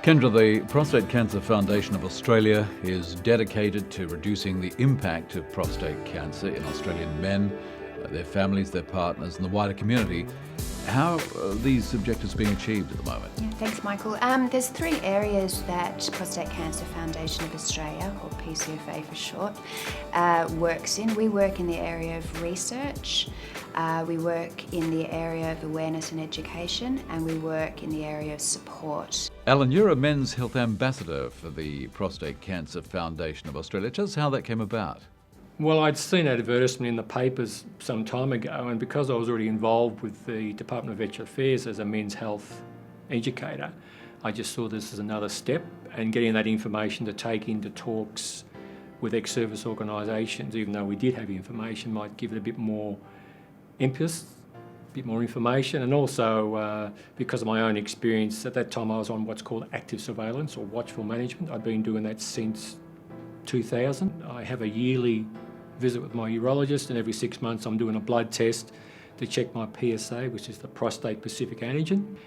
Kendra, the Prostate Cancer Foundation of Australia is dedicated to reducing the impact of prostate cancer in Australian men, their families, their partners, and the wider community. How are these objectives being achieved at the moment? Yeah, thanks, Michael. There's three areas that Prostate Cancer Foundation of Australia, or PCFA for short, works in. We work in the area of research, we work in the area of awareness and education, and we work in the area of support. Alan, you're a Men's Health Ambassador for the Prostate Cancer Foundation of Australia. Tell us how that came about. Well, I'd seen an advertisement in the papers some time ago, and because I was already involved with the Department of Veterans Affairs as a men's health educator, I just saw this as another step, and getting that information to take into talks with ex-service organisations, even though we did have information, might give it a bit more impetus, a bit more information, and also because of my own experience, at that time I was on what's called active surveillance or watchful management. I've been doing that since 2000. I have a yearly visit with my urologist, and every 6 months I'm doing a blood test to check my PSA, which is the prostate specific antigen.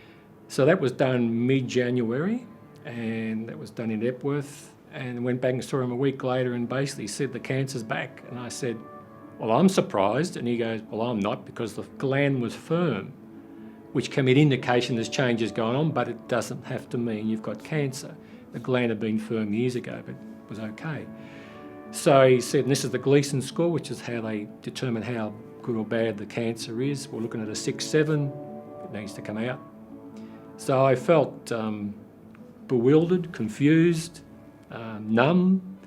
So that was done mid-January, and that was done in Epworth, and went back and saw him a week later and basically said the cancer's back. And I said, well, I'm surprised. And he goes, well, I'm not, because the gland was firm, which can be an indication there's changes going on, but it doesn't have to mean you've got cancer. The gland had been firm years ago, but it was okay. So he said, and this is the Gleason score, which is how they determine how good or bad the cancer is. We're looking at a 6-7, it needs to come out. So I felt bewildered, confused, numb,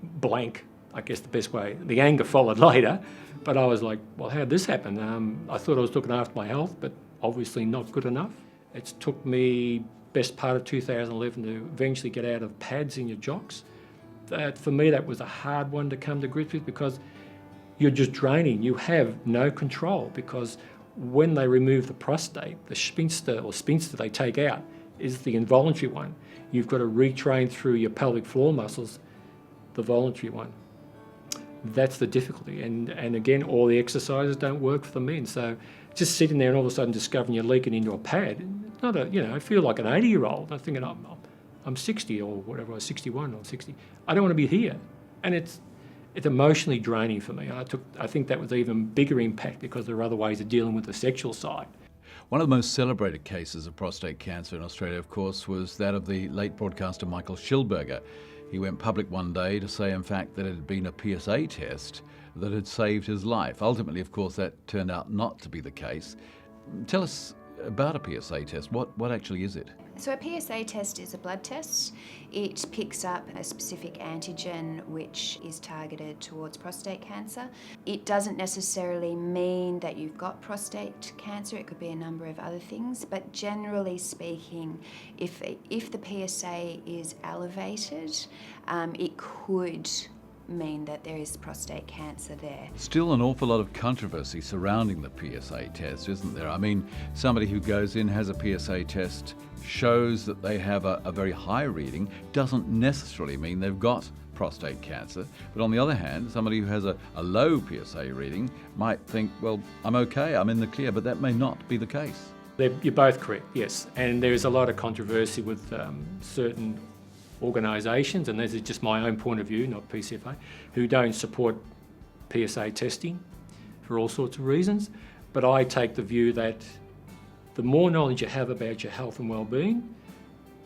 blank, I guess the best way. The anger followed later, but I was like, well, how'd this happen? I thought I was looking after my health, but obviously not good enough. It's took me best part of 2011 to eventually get out of pads in your jocks. For me, that was a hard one to come to grips with, because you're just draining. You have no control, because when they remove the prostate, the sphincter they take out is the involuntary one. You've got to retrain through your pelvic floor muscles, the voluntary one. That's the difficulty. And again, all the exercises don't work for the men. So just sitting there and all of a sudden discovering you're leaking into a pad, it's not I feel like an 80-year-old. I'm thinking, I'm 60 or whatever, I was 61 or 60. I don't want to be here. And it's emotionally draining for me. I think that was an even bigger impact, because there are other ways of dealing with the sexual side. One of the most celebrated cases of prostate cancer in Australia, of course, was that of the late broadcaster Michael Schillberger. He went public one day to say, in fact, that it had been a PSA test that had saved his life. Ultimately, of course, that turned out not to be the case. Tell us about a PSA test. What actually is it? So a PSA test is a blood test. It picks up a specific antigen which is targeted towards prostate cancer. It doesn't necessarily mean that you've got prostate cancer. It could be a number of other things, but generally speaking, if the PSA is elevated, it could mean that there is prostate cancer there. Still an awful lot of controversy surrounding the PSA test, isn't there? I mean, somebody who goes in, has a PSA test, shows that they have a very high reading, doesn't necessarily mean they've got prostate cancer. But on the other hand, somebody who has a low PSA reading might think, well, I'm okay, I'm in the clear, but that may not be the case. You're both correct, yes. And there is a lot of controversy with certain organisations, and this is just my own point of view, not PCFA, who don't support PSA testing for all sorts of reasons. But I take the view that the more knowledge you have about your health and well-being,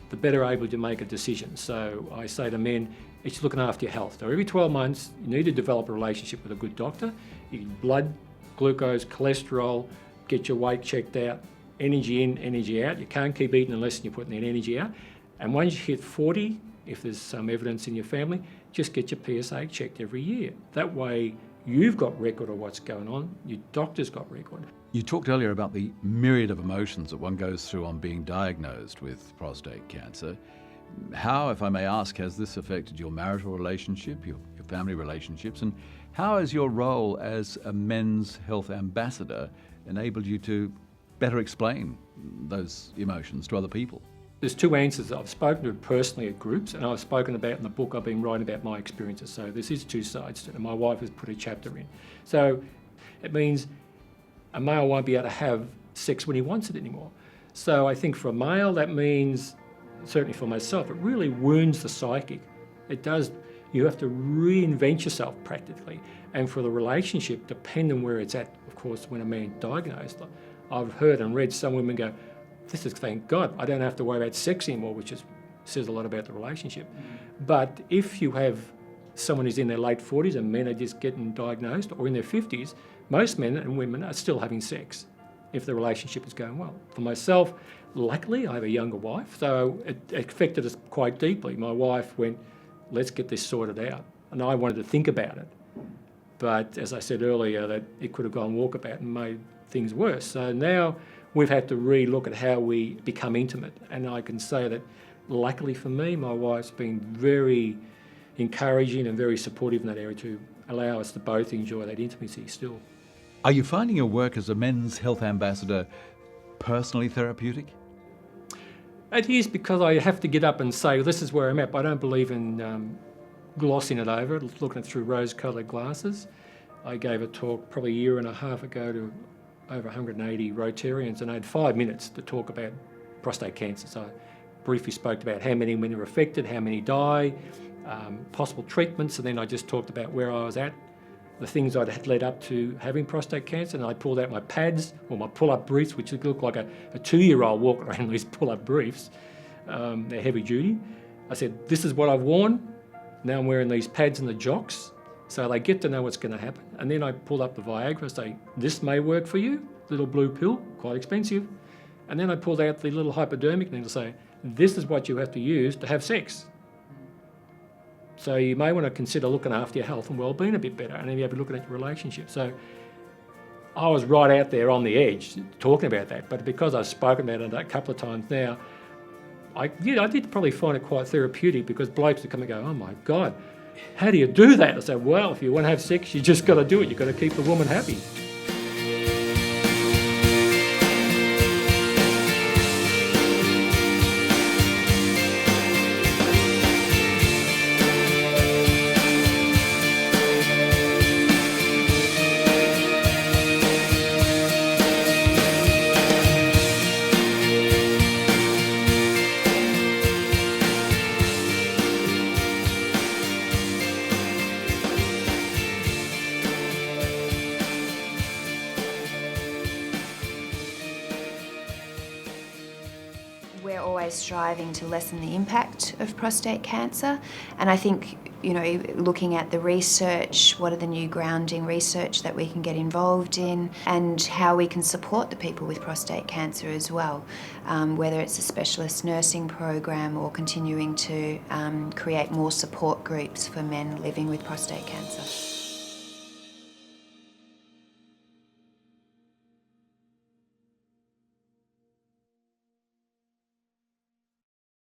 the better able to make a decision. So I say to men, it's looking after your health. So every 12 months, you need to develop a relationship with a good doctor. You get blood, glucose, cholesterol, get your weight checked out, energy in, energy out. You can't keep eating unless you're putting that energy out. And once you hit 40, if there's some evidence in your family, just get your PSA checked every year. That way, you've got record of what's going on, your doctor's got record. You talked earlier about the myriad of emotions that one goes through on being diagnosed with prostate cancer. How, if I may ask, has this affected your marital relationship, your family relationships, and how has your role as a men's health ambassador enabled you to better explain those emotions to other people? There's two answers. I've spoken to it personally at groups, and I've spoken about in the book I've been writing about my experiences. So this is two sides to it, and my wife has put a chapter in. So it means a male won't be able to have sex when he wants it anymore. So I think for a male that means certainly for myself, it really wounds the psyche. It does. You have to reinvent yourself practically. And for the relationship, depending where it's at, of course, when a man's diagnosed, I've heard and read some women go, this is, thank God, I don't have to worry about sex anymore, which says a lot about the relationship. But if you have someone who's in their late 40s and men are just getting diagnosed, or in their 50s, most men and women are still having sex if the relationship is going well. For myself, luckily, I have a younger wife, so it affected us quite deeply. My wife went, let's get this sorted out. And I wanted to think about it. But as I said earlier, that it could have gone walkabout and made things worse. So now we've had to re-look at how we become intimate. And I can say that luckily for me, my wife's been very encouraging and very supportive in that area to allow us to both enjoy that intimacy still. Are you finding your work as a men's health ambassador personally therapeutic? It is, because I have to get up and say, this is where I'm at. But I don't believe in glossing it over, looking at it through rose-coloured glasses. I gave a talk probably a year and a half ago to over 180 Rotarians, and I had 5 minutes to talk about prostate cancer. So I briefly spoke about how many men are affected, how many die, possible treatments, and then I just talked about where I was at, the things I'd had led up to having prostate cancer, and I pulled out my pads or my pull-up briefs, which look like a 2-year-old walking around in these pull-up briefs. They're heavy duty. I said, this is what I've worn. Now I'm wearing these pads and the jocks, so they get to know what's going to happen. And then I pulled up the Viagra, say, this may work for you, little blue pill, quite expensive. And then I pulled out the little hypodermic needle, say, this is what you have to use to have sex. So you may want to consider looking after your health and well-being a bit better, and then you have to look at your relationship. So I was right out there on the edge talking about that, but because I've spoken about it a couple of times now, I did probably find it quite therapeutic, because blokes would come and go, oh my God, how do you do that? I said, well, if you want to have sex, you just got to do it. You've got to keep the woman happy. We're always striving to lessen the impact of prostate cancer, and I think, looking at the research, what are the new grounding research that we can get involved in, and how we can support the people with prostate cancer as well, whether it's a specialist nursing program or continuing to create more support groups for men living with prostate cancer.